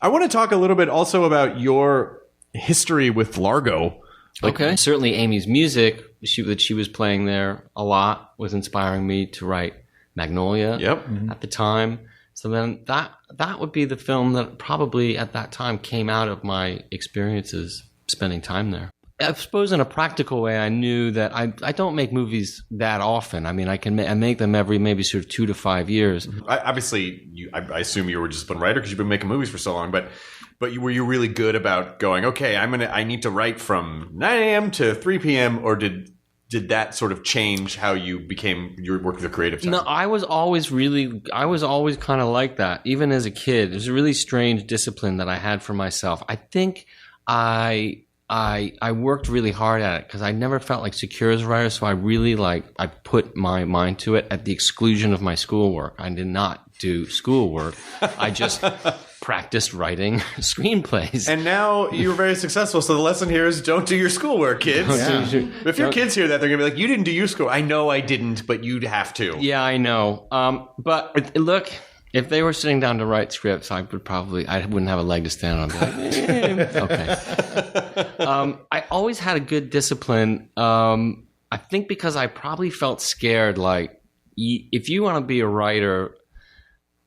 I want to talk a little bit also about your history with Largo. Okay. Certainly Amy's music that she was playing there a lot was inspiring me to write Magnolia at the time. So then that would be the film that probably at that time came out of my experiences spending time there. I suppose in a practical way, I knew that I don't make movies that often. I mean, I make them every maybe sort of 2 to 5 years. Obviously, I assume you were just a writer because you've been making movies for so long, but were you really good about going, okay, I need to write from 9 a.m. to 3 p.m. or did that sort of change how you worked the creative time? No, I was always kind of like that. Even as a kid, there's a really strange discipline that I had for myself. I think I worked really hard at it because I never felt like secure as a writer. So I really I put my mind to it at the exclusion of my schoolwork. I did not do schoolwork. I just practiced writing screenplays. And now you're very successful. So the lesson here is don't do your schoolwork, kids. If your kids hear that, they're going to be like, you didn't do your school. I know I didn't, but you'd have to. Yeah, I know. But look, if they were sitting down to write scripts, I wouldn't have a leg to stand on. I'd be like, okay. I always had a good discipline. I think because I probably felt scared. Like, if you want to be a writer,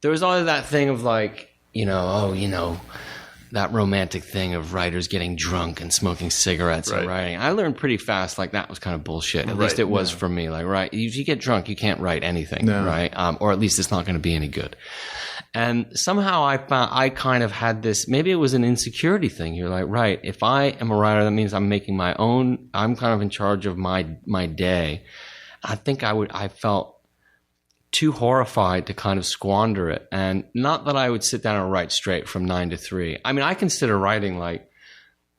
there was always that thing of like, that romantic thing of writers getting drunk and smoking cigarettes and writing. I learned pretty fast, like that was kind of bullshit. At least it was for me. Like, right, if you get drunk, you can't write anything, right? Or at least it's not going to be any good. And somehow I found I kind of had this, maybe it was an insecurity thing. You're like, right, if I am a writer, that means I'm making my own, I'm kind of in charge of my day. I think I felt too horrified to kind of squander it. And not that I would sit down and write straight from 9 to 3. I mean, I consider writing like,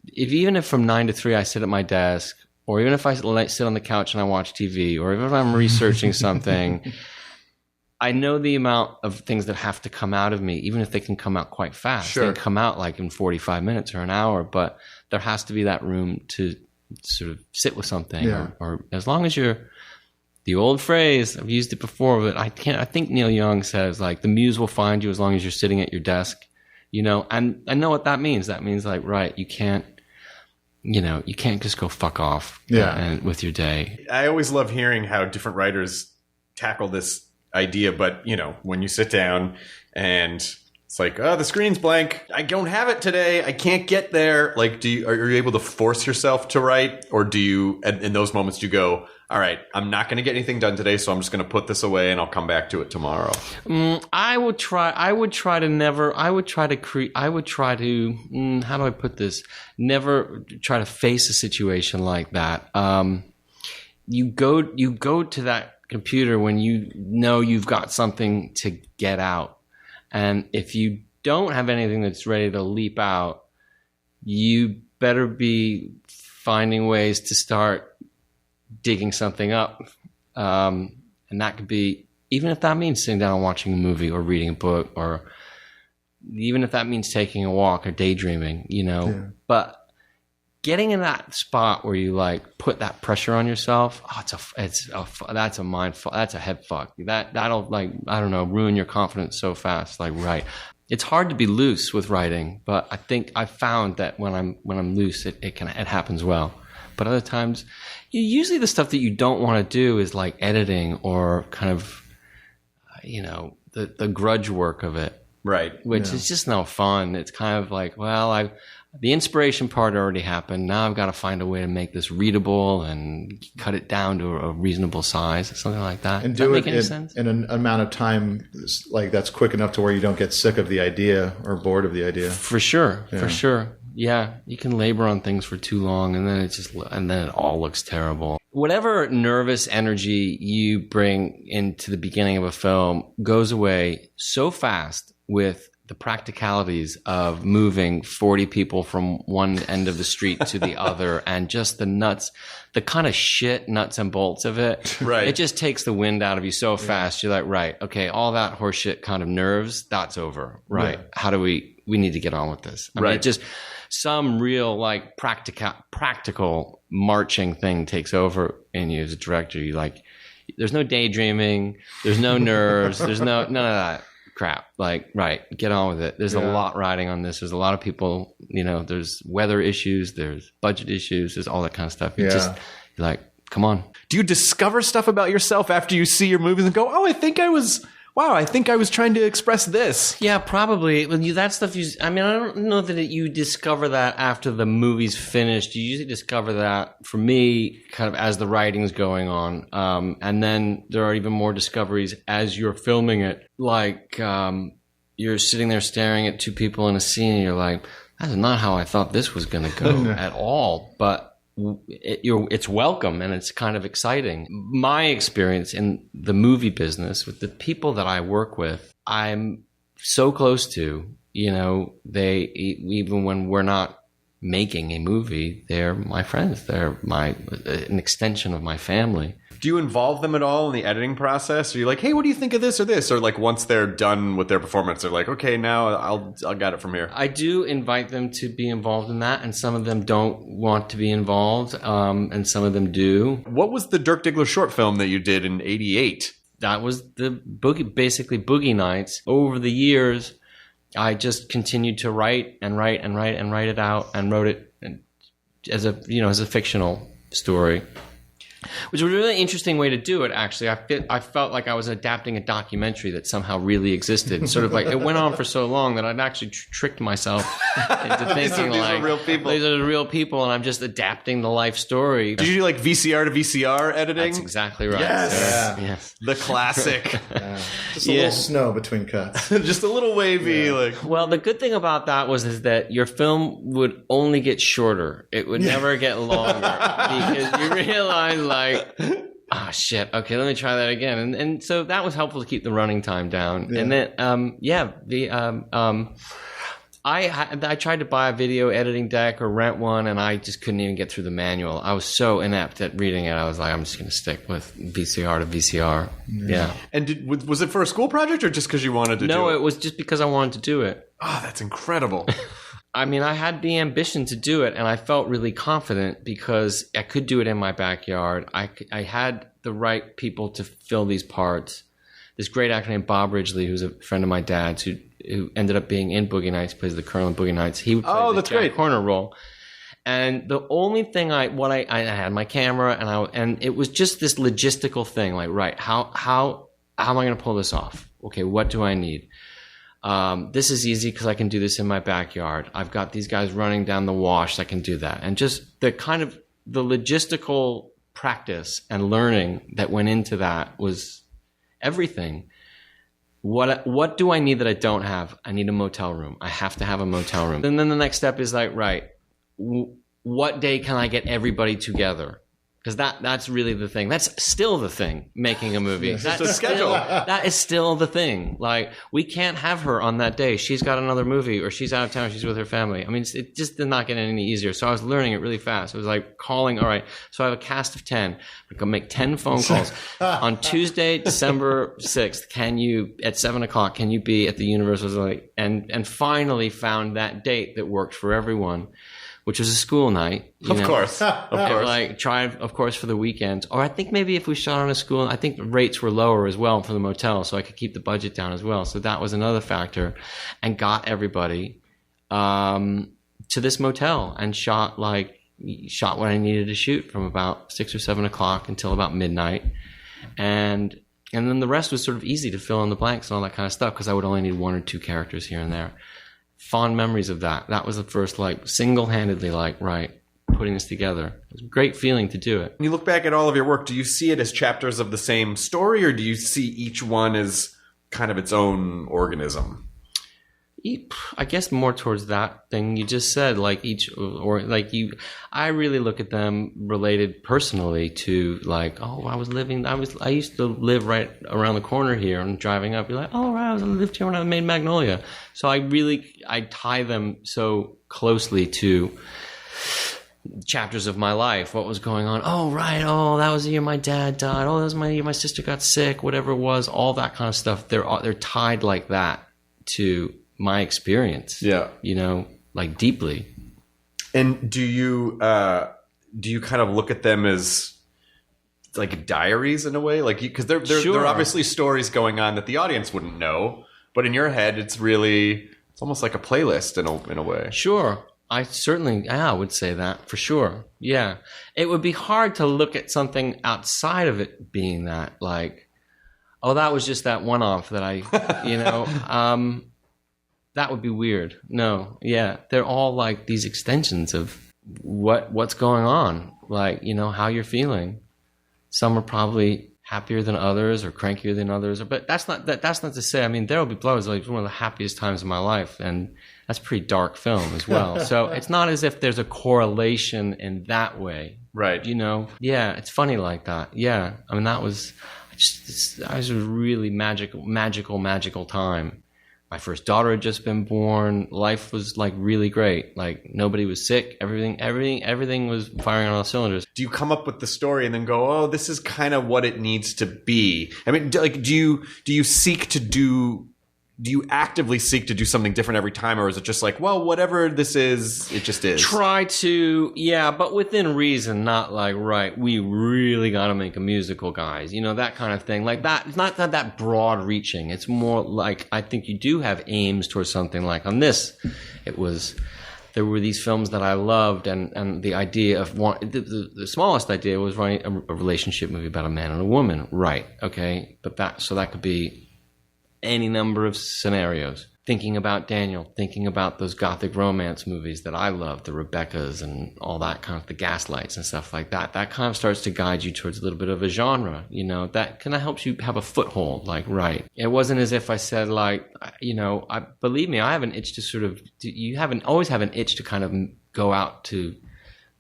even if from 9 to 3 I sit at my desk, or even if I sit on the couch and I watch TV, or even if I'm researching something, I know the amount of things that have to come out of me, even if they can come out quite fast. Sure. They can come out like in 45 minutes or an hour, but there has to be that room to sort of sit with something. Or as long as you're, the old phrase, I've used it before, but I think Neil Young says like the muse will find you as long as you're sitting at your desk, and I know what that means. That means like, right, you can't just go fuck off and with your day. I always love hearing how different writers tackle this idea, but when you sit down and it's like, oh, the screen's blank, I don't have it today, I can't get there. Like, are you able to force yourself to write, or do you, in those moments, do you go, all right, I'm not going to get anything done today, so I'm just going to put this away and I'll come back to it tomorrow? I would try to, how do I put this? Never try to face a situation like that. You go to that computer when you know you've got something to get out. And if you don't have anything that's ready to leap out, you better be finding ways to start digging something up. And that could be, even if that means sitting down and watching a movie or reading a book, or even if that means taking a walk or daydreaming, but getting in that spot where you like put that pressure on yourself, that's a mind fuck, that's a head fuck. That'll like, I don't know, ruin your confidence so fast. Like, right. It's hard to be loose with writing, but I think I found that when I'm loose, it happens well. But other times, usually the stuff that you don't want to do is like editing or kind of, the grudge work of it. Right. Which is just no fun. It's kind of like, well, the inspiration part already happened. Now I've got to find a way to make this readable and cut it down to a reasonable size, something like that. And Does do that make it any sense? in an amount of time like that's quick enough to where you don't get sick of the idea or bored of the idea. For sure. Yeah, you can labor on things for too long, and then it all looks terrible. Whatever nervous energy you bring into the beginning of a film goes away so fast with the practicalities of moving 40 people from one end of the street to the other, and just the kind of shit nuts and bolts of it. Right. It just takes the wind out of you so fast. You're like, right, okay, all that horseshit kind of nerves, that's over. Right. Yeah. How do we need to get on with this? I mean, it just, some real like practical marching thing takes over in you as a director. You like, there's no daydreaming, there's no nerves, there's none of that crap. Like, right, get on with it. There's a lot riding on this. There's a lot of people, there's weather issues, there's budget issues, there's all that kind of stuff. You're like, come on. Do you discover stuff about yourself after you see your movies and go, oh, I think I was trying to express this? Yeah, probably. That stuff, I don't know that you discover that after the movie's finished. You usually discover that, for me, kind of as the writing's going on. And then there are even more discoveries as you're filming it. Like, you're sitting there staring at two people in a scene and you're like, that's not how I thought this was going to go at all. But it's welcome and it's kind of exciting. My experience in the movie business with the people that I work with, I'm so close to, they, even when we're not making a movie, they're my friends. They're an extension of my family. Do you involve them at all in the editing process? Are you like, hey, what do you think of this or this? Or like once they're done with their performance, they're like, okay, now I'll get it from here. I do invite them to be involved in that, and some of them don't want to be involved, and some of them do. What was the Dirk Diggler short film that you did in '88? That was basically Boogie Nights. Over the years, I just continued to write and write and write and write it out, and wrote it as a fictional story. Which was a really interesting way to do it, actually. I felt like I was adapting a documentary that somehow really existed. Sort of like, it went on for so long that I'd actually tricked myself into thinking these are real people. These are the real people, and I'm just adapting the life story. Did you do like VCR to VCR editing? That's exactly right. Yes. Yes. The classic. Just a little snow between cuts. Just a little wavy. Like. Well, the good thing about that is that your film would only get shorter. It would never get longer because you realize, like, oh shit, okay, let me try that again, and so that was helpful to keep the running time down. And then I tried to buy a video editing deck or rent one, and I just couldn't even get through the manual. I was so inept at reading it. I was like, I'm just gonna stick with VCR to VCR. Yeah. And was it for a school project or just because you wanted to do it? No, it was just because I wanted to do it. Oh, that's incredible. I mean, I had the ambition to do it, and I felt really confident because I could do it in my backyard. I had the right people to fill these parts. This great actor named Bob Ridgely, who's a friend of my dad's, who ended up being in Boogie Nights, plays the Colonel in Boogie Nights. He would play the Jack Horner role. And the only thing I had my camera, and it was just this logistical thing. Like, right, how am I going to pull this off? Okay, what do I need? This is easy because I can do this in my backyard. I've got these guys running down the wash. I can do that. And just the kind of the logistical practice and learning that went into that was everything. What do I need that I don't have? I need a motel room. I have to have a motel room. And then the next step is like, right, what day can I get everybody together? Because that's really the thing. That's still the thing, making a movie. That's the schedule. That is still the thing. Like, we can't have her on that day. She's got another movie, or she's out of town, she's with her family. I mean, it just did not get any easier. So I was learning it really fast. It was like calling, all right, so I have a cast of 10. I'm going to make 10 phone calls. On Tuesday, December 6th, at 7 o'clock, can you be at the Universal? And finally found that date that worked for everyone, which was a school night. Of course. Like, try, of course, for the weekends. Or I think maybe if we shot on a school, I think the rates were lower as well for the motel, so I could keep the budget down as well. So that was another factor. And got everybody to this motel and shot what I needed to shoot from about 6 or 7 o'clock until about midnight. And then the rest was sort of easy to fill in the blanks and all that kind of stuff because I would only need 1 or 2 characters here and there. Fond memories of that. That was the first, single-handedly, putting this together. It was a great feeling to do it. When you look back at all of your work, do you see it as chapters of the same story, or do you see each one as kind of its own organism? I guess more towards that thing you just said, I really look at them related personally to I used to live right around the corner here and driving up, you're like, oh, right, I lived here when I made Magnolia. So I tie them so closely to chapters of my life, what was going on. Oh, right. Oh, that was the year my dad died. Oh, that was my year my sister got sick, whatever it was, all that kind of stuff. They're tied like that to my experience, deeply. And do you kind of look at them as like diaries in a way, because there are obviously stories going on that the audience wouldn't know, But in your head, it's almost like a playlist in a way. Sure. I would say that for sure. Yeah. It would be hard to look at something outside of it being that, like, oh, that was just that one-off that I, that would be weird. No. Yeah. They're all like these extensions of what's going on, like, how you're feeling. Some are probably happier than others or crankier than others, but that's not to say, I mean, There Will Be Blood is like one of the happiest times of my life, and that's a pretty dark film as well. So it's not as if there's a correlation in that way. Right. Yeah, it's funny like that. Yeah. I mean, that was a really magical time. My first daughter had just been born. Life was like really great. Like nobody was sick. Everything was firing on all cylinders. Do you come up with the story and then go, oh, this is kind of what it needs to be? I mean, like, do you actively seek to do something different every time, or is it just like, well, whatever this is, it just is? Try to, yeah, but within reason, not like, right, we really got to make a musical, guys. That kind of thing. Like that, it's not that broad reaching. It's more like, I think you do have aims towards something. Like on this, there were these films that I loved, and the idea of the smallest idea was writing a relationship movie about a man and a woman. Right. Okay. But that could be any number of scenarios. Thinking about Daniel, thinking about those gothic romance movies that I love, the Rebeccas and all that kind of, the Gaslights and stuff like that. That kind of starts to guide you towards a little bit of a genre, that kind of helps you have a foothold, like, right. It wasn't as if I said, like, believe me, I have an itch to sort of, always have an itch to kind of go out to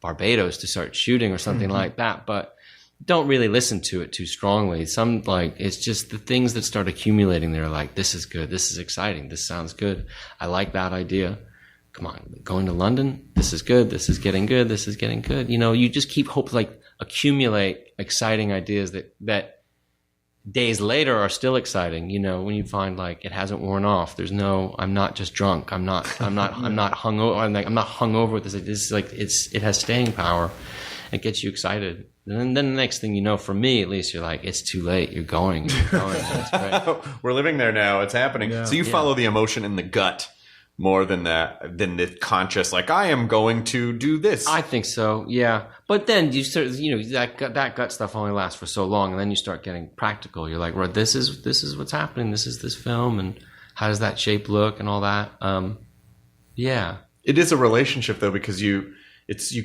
Barbados to start shooting or something like that, but don't really listen to it too strongly. It's just the things that start accumulating there, like, this is good, this is exciting, this sounds good, I like that idea. Come on, going to London, this is good, this is getting good, this is getting good. You just keep accumulate exciting ideas that days later are still exciting. When you find like it hasn't worn off. I'm not just drunk. I'm not hungover. I'm not hungover with this. It's like it has staying power. It gets you excited. And then the next thing you know, for me at least, you're like, it's too late. You're going. That's great. We're living there now. It's happening. Yeah. So you follow the emotion in the gut more than the conscious, like, I am going to do this. I think so, yeah. But then you start, that gut stuff only lasts for so long, and then you start getting practical. You're like, right, this is what's happening. This is this film, and how does that shape look and all that. Yeah. It is a relationship though, because you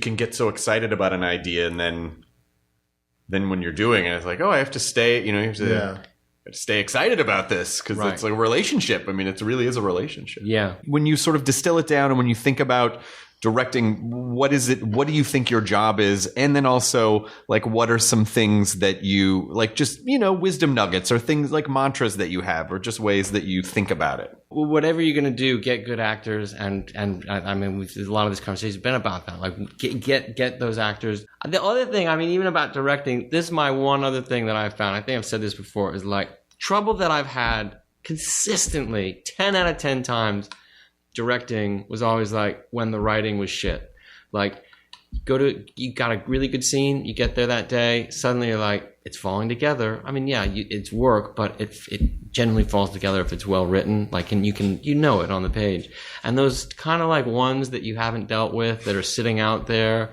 can get so excited about an idea, and then when you're doing it, it's like, oh, I have to stay, you have to stay excited about this, because it's like a relationship. I mean, it really is a relationship. Yeah. When you sort of distill it down, and when you think about directing, what do you think your job is? And then also, like, what are some things that you, like, just, wisdom nuggets, or things like mantras that you have, or just ways that you think about it? Well, whatever you're going to do, get good actors. And I mean, a lot of this conversation has been about that. Like, get those actors. The other thing, I mean, even about directing, this is my one other thing that I've found. I think I've said this before, is like, trouble that I've had consistently 10 out of 10 times directing was always like when the writing was shit. Like, you got a really good scene, you get there that day, suddenly you're like, it's falling together. I mean, yeah, it's work, but it generally falls together if it's well written. Like, and you know it on the page. And those kind of like ones that you haven't dealt with, that are sitting out there,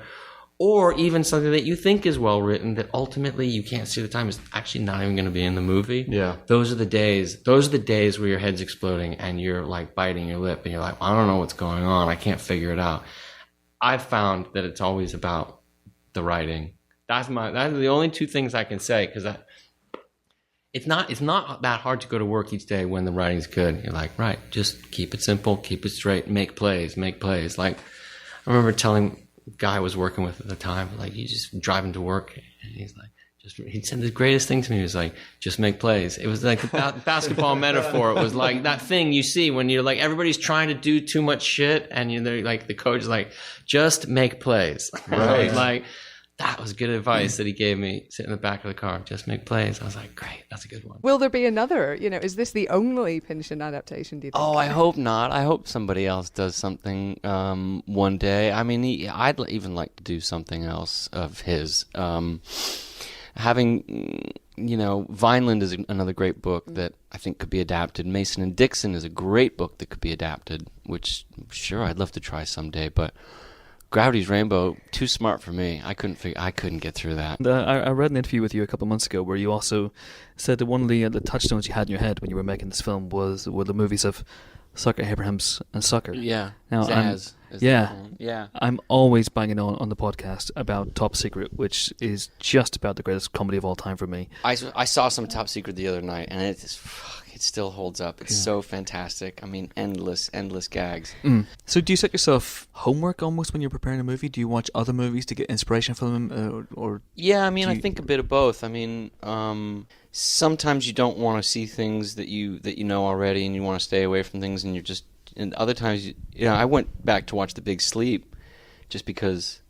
or even something that you think is well written that ultimately you can't see the time is actually not even going to be in the movie. Yeah. Those are the days where your head's exploding and you're like biting your lip and you're like, I don't know what's going on. I can't figure it out. I've found that it's always about the writing. That's the only two things I can say, because it's not that hard to go to work each day when the writing's good. You're like, right, just keep it simple, keep it straight, make plays. Like, I remember telling guy I was working with at the time, like, you just driving to work, and he's like, he said the greatest thing to me. He was like, just make plays. It was like the basketball metaphor. It was like that thing you see when you're like, everybody's trying to do too much shit, and they're like, the coach is like, just make plays. Right. Like, that was good advice that he gave me sitting in the back of the car. Just make plays. I was like, great, that's a good one. Will there be another? Is this the only Pynchon adaptation, do you think? Oh, I hope not. I hope somebody else does something one day. I mean, I'd even like to do something else of his. having, Vineland is another great book that I think could be adapted. Mason and Dixon is a great book that could be adapted, which sure I'd love to try someday, but Gravity's Rainbow, too smart for me. I couldn't get through that. I read an interview with you a couple of months ago where you also said that one of the touchstones you had in your head when you were making this film were the movies of Sucker Abrahams and Sucker. Yeah. Now, Zaz. Yeah. I'm always banging on the podcast about Top Secret, which is just about the greatest comedy of all time for me. I saw some Top Secret the other night, and it still holds up. It's so fantastic. I mean, endless gags. So do you set yourself homework almost when you're preparing a movie? Do you watch other movies to get inspiration from them? Yeah, I mean, I think a bit of both. I mean, sometimes you don't want to see things that you know already, and you want to stay away from things, and and other times, I went back to watch The Big Sleep just because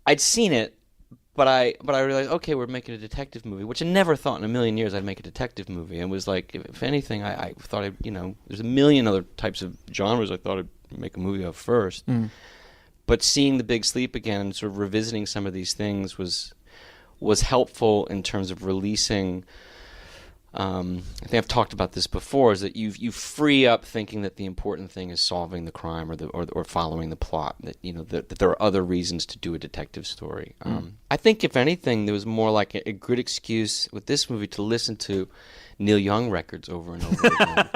I'd seen it, but I realized, okay, we're making a detective movie, which I never thought in a million years I'd make a detective movie. And it was like, if anything, I thought there's a million other types of genres I thought I'd make a movie of first. But seeing The Big Sleep again and sort of revisiting some of these things was helpful in terms of releasing. I think I've talked about this before, is that you free up thinking that the important thing is solving the crime or following the plot, that there are other reasons to do a detective story. I think if anything, there was more like a good excuse with this movie to listen to Neil Young records over and over again.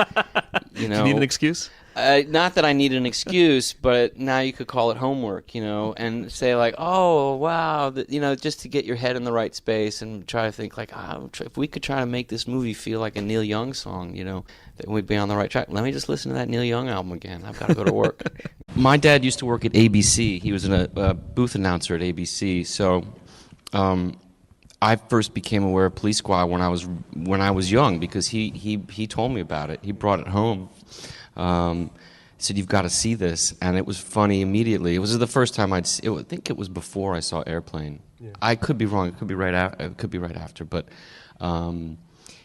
Do you need an excuse? Not that I need an excuse, but now you could call it homework, and say like, oh, wow, just to get your head in the right space and try to think like, if we could try to make this movie feel like a Neil Young song, then we'd be on the right track. Let me just listen to that Neil Young album again. I've got to go to work. My dad used to work at ABC. He was a booth announcer at ABC, so I first became aware of Police Squad when I was young because he told me about it. He brought it home. Said, you've got to see this, and it was funny immediately. It was the first time I think it was before I saw Airplane. Yeah. I could be wrong. It could be right after, but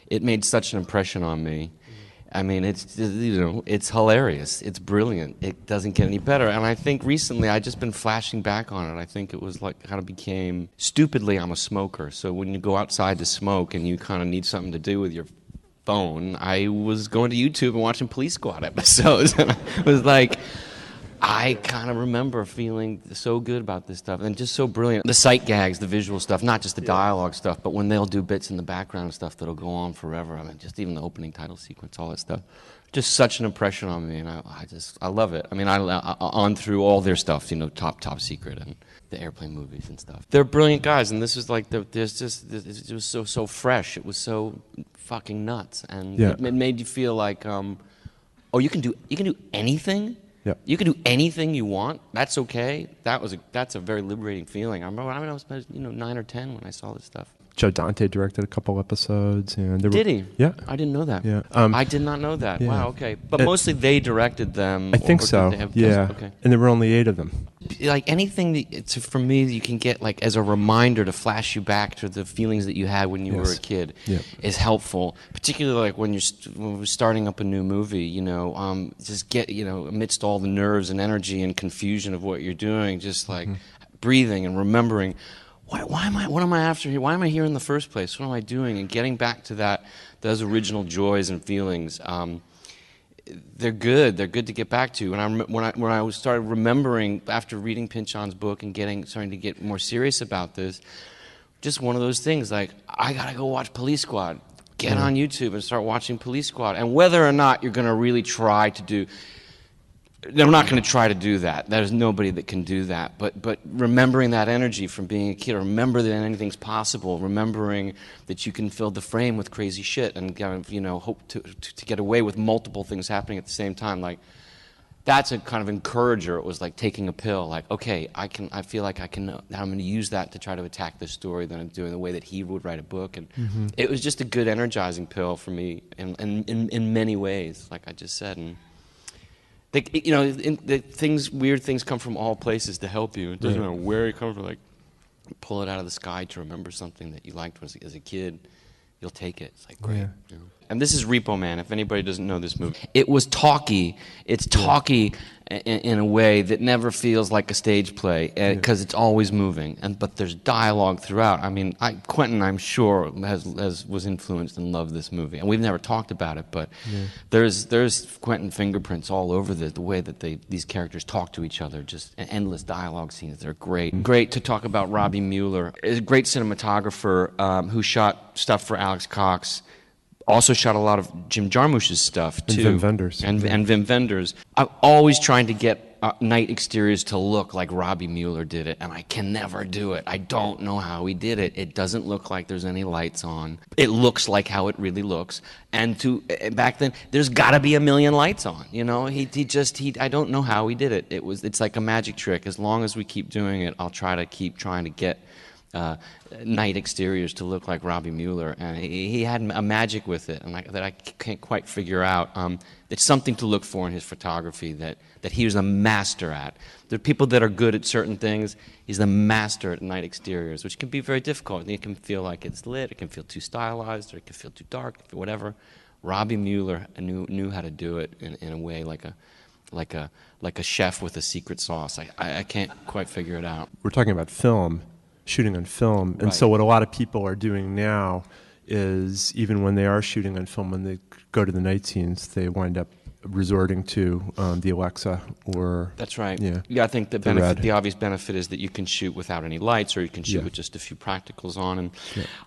it made such an impression on me. I mean, it's hilarious. It's brilliant. It doesn't get any better. And I think recently I just been flashing back on it. I think it was like kind of became stupidly. I'm a smoker, so when you go outside to smoke and you kind of need something to do with your phone, I was going to YouTube and watching Police Squad episodes, and I was like, I kind of remember feeling so good about this stuff, and just so brilliant. The sight gags, the visual stuff, not just the dialogue stuff, but when they'll do bits in the background and stuff that'll go on forever. I mean, just even the opening title sequence, all that stuff. Just such an impression on me, and I love it. I mean, I on through all their stuff, Top Secret and the Airplane movies and stuff. They're brilliant guys, and this was like it was so fresh. It was so fucking nuts, and it made you feel like, you can do anything. Yeah. You can do anything you want. That's okay. That's a very liberating feeling. I remember I was 9 or 10 when I saw this stuff. Joe Dante directed a couple episodes, and did he? Yeah, I didn't know that. Yeah, I did not know that. Yeah. Wow. Okay, but mostly they directed them. I think so. Okay. And there were only 8 of them. Like anything for me, you can get like as a reminder to flash you back to the feelings that you had when you were a kid is helpful. Particularly like when we're starting up a new movie, just get amidst all the nerves and energy and confusion of what you're doing, just like breathing and remembering. What am I after here? Why am I here in the first place? What am I doing? And getting back to those original joys and feelings, they're good. They're good to get back to. And when I started remembering after reading Pynchon's book and starting to get more serious about this, just one of those things like, I gotta go watch Police Squad. Get on YouTube and start watching Police Squad. And whether or not you're gonna really try to do. I'm not going to try to do that. There's nobody that can do that. But remembering that energy from being a kid, remember that anything's possible. Remembering that you can fill the frame with crazy shit and hope to get away with multiple things happening at the same time. Like that's a kind of encourager. It was like taking a pill. Like okay, I feel like I'm going to use that to try to attack this story that I'm doing the way that he would write a book. And it was just a good energizing pill for me in many ways. Like I just said. And, weird things come from all places to help you. It doesn't matter where you come from. Like, pull it out of the sky to remember something that you liked as a kid. You'll take it. It's like great. Yeah. and this is Repo Man, if anybody doesn't know this movie. It was talky. It's talky in a way that never feels like a stage play, because it's always moving. But there's dialogue throughout. I mean, Quentin, I'm sure, was influenced and loved this movie. And we've never talked about it, but there's Quentin fingerprints all over the way that these characters talk to each other. Just endless dialogue scenes. They're great. Great to talk about Robbie Mueller, a great cinematographer who shot stuff for Alex Cox. Also shot a lot of Jim Jarmusch's stuff too, and Wim Wenders, and Wim Wenders. I'm always trying to get night exteriors to look like Robbie Mueller did it, and I can never do it. I don't know how he did it. It doesn't look like there's any lights on. It looks like how it really looks. And back then, there's got to be a million lights on. You know, he I don't know how he did it. It's like a magic trick. As long as we keep doing it, I'll try to keep trying to get night exteriors to look like Robbie Mueller, and he had a magic with it, and that I can't quite figure out. It's something to look for in his photography that he was a master at. There are people that are good at certain things. He's the master at night exteriors, which can be very difficult. It can feel like it's lit, it can feel too stylized, or it can feel too dark, whatever. Robbie Mueller knew how to do it in a way like a chef with a secret sauce. I can't quite figure it out. We're talking about film, shooting on film. And so what a lot of people are doing now is, even when they are shooting on film, when they go to the night scenes, they wind up resorting to the Alexa or... That's right. Yeah, I think the obvious benefit is that you can shoot without any lights, or you can shoot with just a few practicals on. And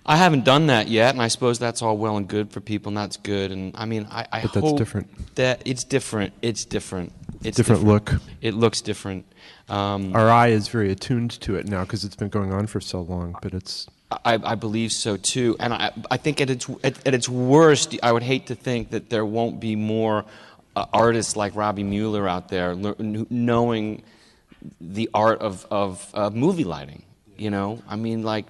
I haven't done that yet, and I suppose that's all well and good for people, and that's good. And I mean, I hope that's different. That it's different. It's different. It's different look. It looks different. Our eye is very attuned to it now because it's been going on for so long, but it's... I believe so too, and I think at its worst, I would hate to think that there won't be more artists like Robbie Mueller out there knowing the art of movie lighting. You know, I mean, like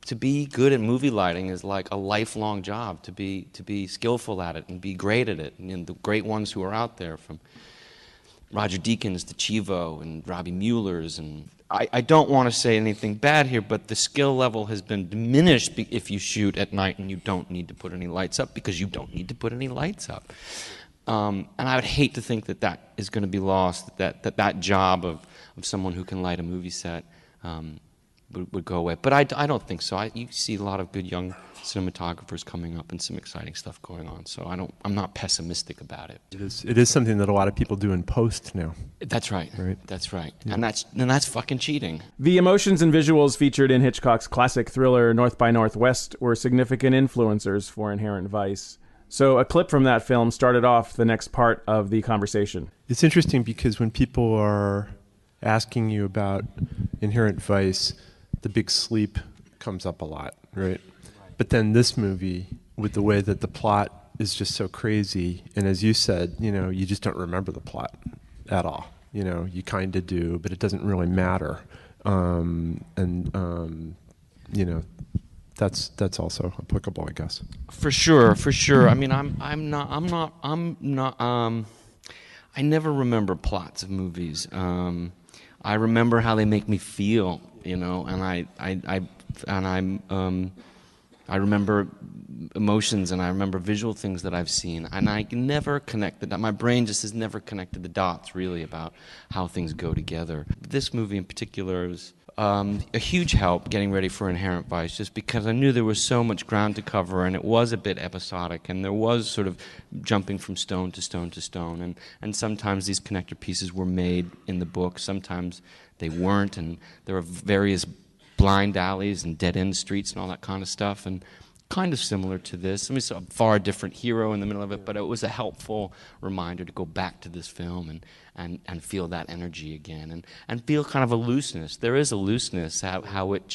to be good at movie lighting is like a lifelong job. To be skillful at it and be great at it, and the great ones who are out there, from Roger Deakins to Chivo and Robbie Mueller's, and I don't want to say anything bad here, but the skill level has been diminished if you shoot at night and you don't need to put any lights up, because you don't need to put any lights up. And I would hate to think that is going to be lost, that job of someone who can light a movie set would go away. But I don't think so. You see a lot of good young cinematographers coming up and some exciting stuff going on. So I'm not pessimistic about it. It is something that a lot of people do in post now. That's right. That's right. Yeah. And that's fucking cheating. The emotions and visuals featured in Hitchcock's classic thriller North by Northwest were significant influencers for Inherent Vice. So a clip from that film started off the next part of the conversation. It's interesting because when people are asking you about Inherent Vice, The Big Sleep comes up a lot, right? But then this movie, with the way that the plot is just so crazy, and as you said, you know, you just don't remember the plot at all. You know, you kind of do, but it doesn't really matter. You know, that's also applicable, I guess. For sure. I mean, I never remember plots of movies. I remember how they make me feel, you know, and I remember emotions, and I remember visual things that I've seen, and I never connected that. My brain just has never connected the dots really about how things go together. This movie in particular is a huge help getting ready for Inherent Vice, just because I knew there was so much ground to cover, and it was a bit episodic, and there was sort of jumping from stone to stone to stone, and sometimes these connector pieces were made in the book, sometimes they weren't, and there were various blind alleys and dead-end streets and all that kind of stuff, and kind of similar to this. I mean, it's a far different hero in the middle of it, but it was a helpful reminder to go back to this film and feel that energy again, and feel kind of a looseness. There is a looseness, how it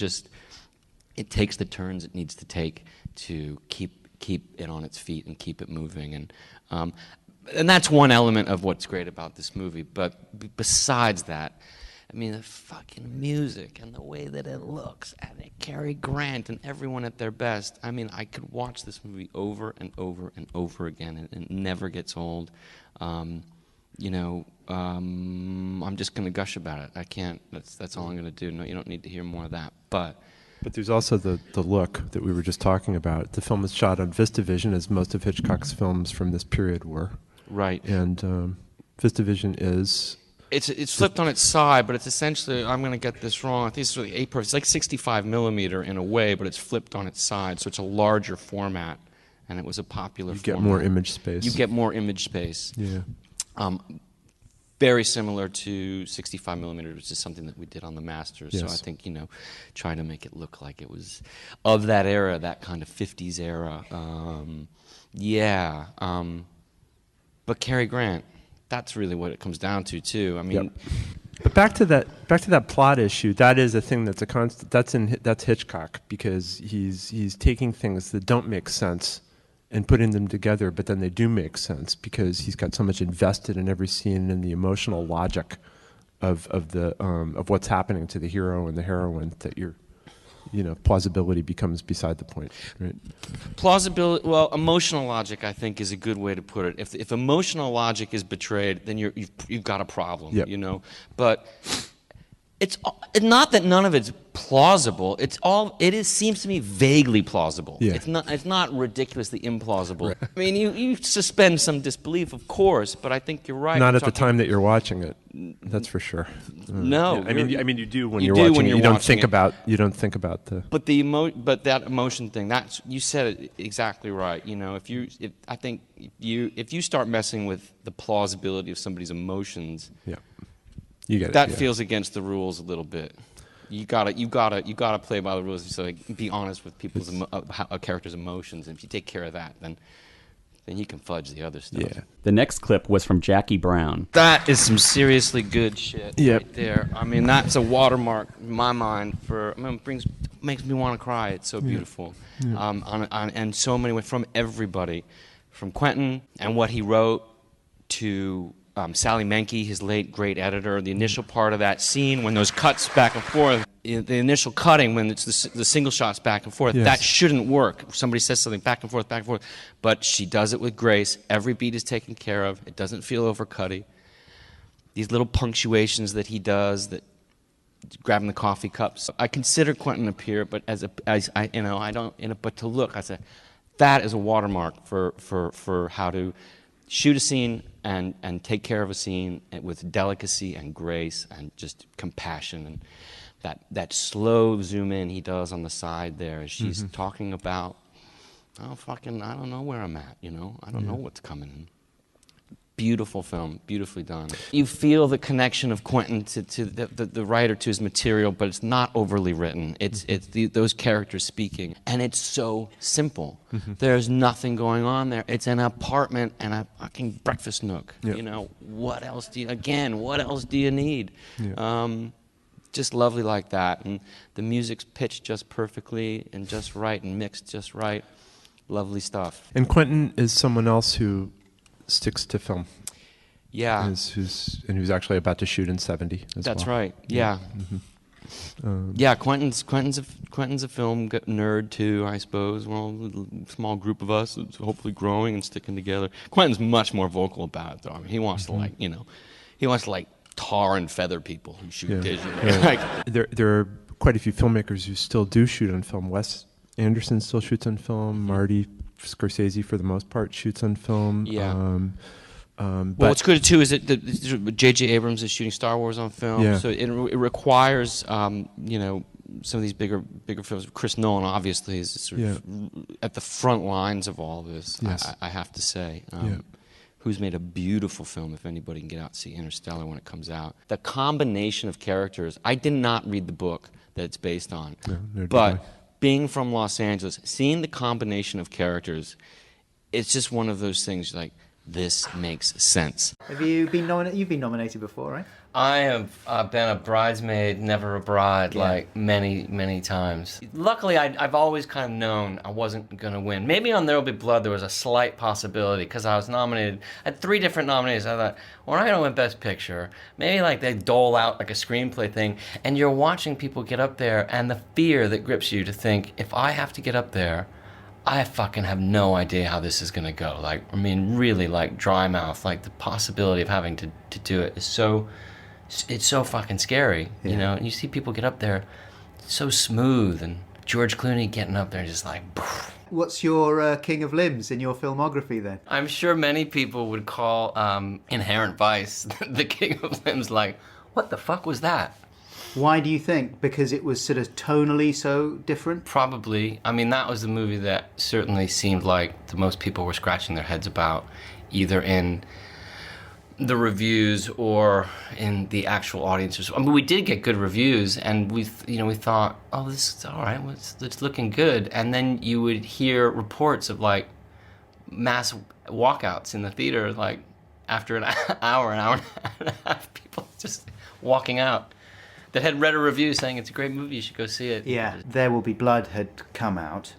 takes the turns it needs to take to keep it on its feet and keep it moving, and that's one element of what's great about this movie. But besides that, I mean, the fucking music and the way that it looks, and Cary Grant and everyone at their best. I mean, I could watch this movie over and over and over again, and it never gets old. You know, I'm just going to gush about it. I can't. That's all I'm going to do. No, you don't need to hear more of that. But But there's also the look that we were just talking about. The film was shot on VistaVision, as most of Hitchcock's films from this period were. Right. And VistaVision is... It's flipped on its side, but it's essentially, I'm going to get this wrong, I think it's really it's like 65 millimeter in a way, but it's flipped on its side, so it's a larger format, and it was a popular format. You get more image space. You get more image space. Yeah. Very similar to 65 millimeter, which is something that we did on the Masters. Yes. So I think, trying to make it look like it was of that era, that kind of 50s era. But Cary Grant, that's really what it comes down to, too. I mean, but back to that plot issue. That is a thing that's a constant. That's Hitchcock, because he's taking things that don't make sense and putting them together, but then they do make sense because he's got so much invested in every scene and the emotional logic of what's happening to the hero and the heroine that plausibility becomes beside the point, right? Plausibility, well, emotional logic, I think, is a good way to put it. If emotional logic is betrayed, then you've got a problem, But it's not that none of it's plausible. Seems to me vaguely plausible. Yeah. It's not ridiculously implausible. Right. I mean, you suspend some disbelief, of course, but I think you're right. Not at the time that you're watching it. That's for sure. No, I mean, you do when you're watching it. You don't think about the. But that emotion thing. You said it exactly right. If you start messing with the plausibility of somebody's emotions. Yeah. You get it. That feels against the rules a little bit. You gotta play by the rules. So be honest with people's a character's emotions. And if you take care of that, then you can fudge the other stuff. Yeah. The next clip was from Jackie Brown. That is some seriously good shit right there. I mean, that's a watermark in my mind makes me want to cry. It's so beautiful. Yeah. And so many from everybody, from Quentin and what he wrote to. Sally Menke, his late great editor, the initial part of that scene when those cuts back and forth, the initial cutting when it's the single shots back and forth, that shouldn't work. Somebody says something back and forth, but she does it with grace. Every beat is taken care of. It doesn't feel overcutty. These little punctuations that he does, that grabbing the coffee cups. I consider Quentin a peer, but but to look, I say that is a watermark for how to shoot a scene and take care of a scene with delicacy and grace and just compassion, and that slow zoom in he does on the side there as she's talking about, I don't know where I'm at, I don't know what's coming in. Beautiful film, beautifully done. You feel the connection of Quentin to the writer, to his material, but it's not overly written. It's those characters speaking, and it's so simple. There's nothing going on there. It's an apartment and a fucking breakfast nook. Yep. What else do you need? Yep. Just lovely like that, and the music's pitched just perfectly and just right and mixed just right. Lovely stuff. And Quentin is someone else who sticks to film. Yeah. Who's actually about to shoot in 70 as That's well. right. Yeah. Quentin's a film nerd too, I suppose. We're all a small group of us, it's hopefully growing and sticking together. Quentin's much more vocal about it, though. I mean, he wants to tar and feather people who shoot occasionally. Yeah. There are quite a few filmmakers who still do shoot on film. Wes Anderson still shoots on film. Marty Scorsese, for the most part, shoots on film. Yeah. What's good too is that J.J. Abrams is shooting Star Wars on film, so it requires some of these bigger films. Chris Nolan obviously is sort of at the front lines of all this. Yes. I have to say. Who's made a beautiful film, if anybody can get out and see Interstellar when it comes out. The combination of characters, I did not read the book that it's based on, but being from Los Angeles, seeing the combination of characters, it's just one of those things like, this makes sense. Have you been nominated? You've been nominated before, right? I have been a bridesmaid, never a bride, like many, many times. Luckily, I've always kind of known I wasn't going to win. Maybe on There Will Be Blood, there was a slight possibility because I was nominated. I had 3 different nominees. I thought, well, I'm going to win Best Picture. Maybe they dole out like a screenplay thing. And you're watching people get up there and the fear that grips you to think, if I have to get up there, I fucking have no idea how this is going to go. Really dry mouth. The possibility of having to do it is so... It's so fucking scary, and you see people get up there so smooth and George Clooney getting up there just like... What's your King of Limbs in your filmography then? I'm sure many people would call Inherent Vice the King of Limbs, like, what the fuck was that? Why do you think? Because it was sort of tonally so different? Probably. I mean, that was the movie that certainly seemed like the most people were scratching their heads about, either in the reviews or in the actual audiences. I mean, we did get good reviews, and we thought, oh, this is all right, it's looking good. And then you would hear reports of like mass walkouts in the theater, like after an hour and a half, people just walking out that had read a review saying it's a great movie, you should go see it. Yeah, There Will Be Blood had come out.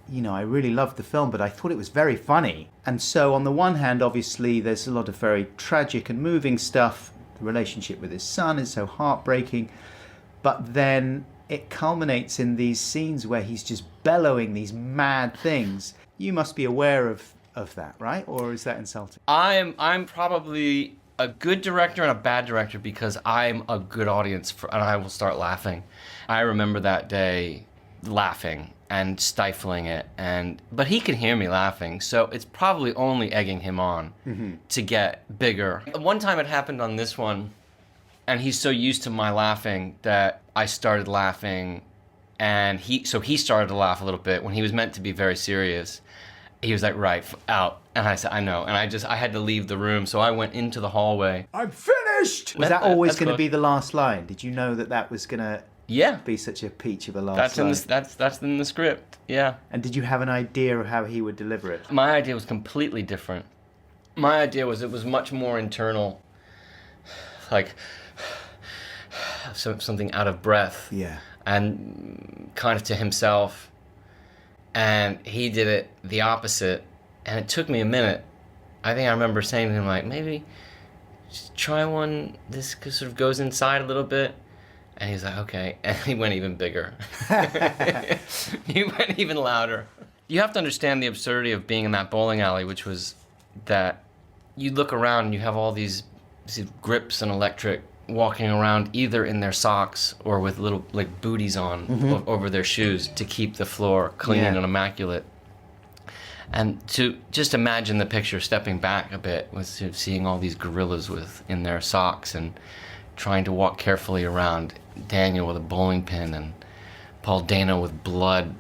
You know, I really loved the film, but I thought it was very funny. And so on the one hand, obviously, there's a lot of very tragic and moving stuff. The relationship with his son is so heartbreaking. But then it culminates in these scenes where he's just bellowing these mad things. You must be aware of that, right? Or is that insulting? I'm probably a good director and a bad director because I'm a good audience and I will start laughing. I remember that day laughing and stifling it, but he can hear me laughing, so it's probably only egging him on to get bigger. One time it happened on this one, and he's so used to my laughing that I started laughing, and he started to laugh a little bit when he was meant to be very serious. He was like, right, out. And I said, I know. And I had to leave the room, so I went into the hallway. I'm finished! Was that always going to be the last line? Did you know that was going to be such a peach of a last line? That's in the script, yeah. And did you have an idea of how he would deliver it? My idea was completely different. My idea was it was much more internal, like something out of breath. Yeah. And kind of to himself. And he did it the opposite, and it took me a minute. I think I remember saying to him, like, maybe just try one, this sort of goes inside a little bit. And he's like, okay. And he went even bigger. He went even louder. You have to understand the absurdity of being in that bowling alley, which was that you look around and you have all these grips and electric walking around either in their socks or with little like booties on over their shoes to keep the floor clean and immaculate. And to just imagine the picture stepping back a bit with sort of seeing all these gorillas in their socks and trying to walk carefully around, Daniel with a bowling pin and Paul Dano with blood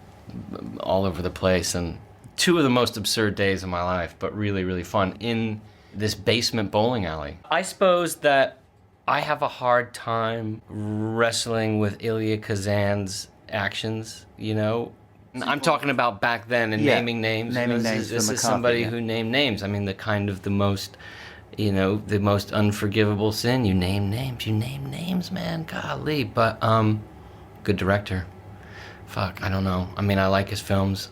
all over the place, and two of the most absurd days of my life, but really, really fun in this basement bowling alley. I suppose that I have a hard time wrestling with Ilya Kazan's actions, you know? I'm talking about back then and naming names. This is somebody who named names. I mean, the most unforgivable sin. You name names, man. Golly. But, good director. Fuck, I don't know. I mean, I like his films.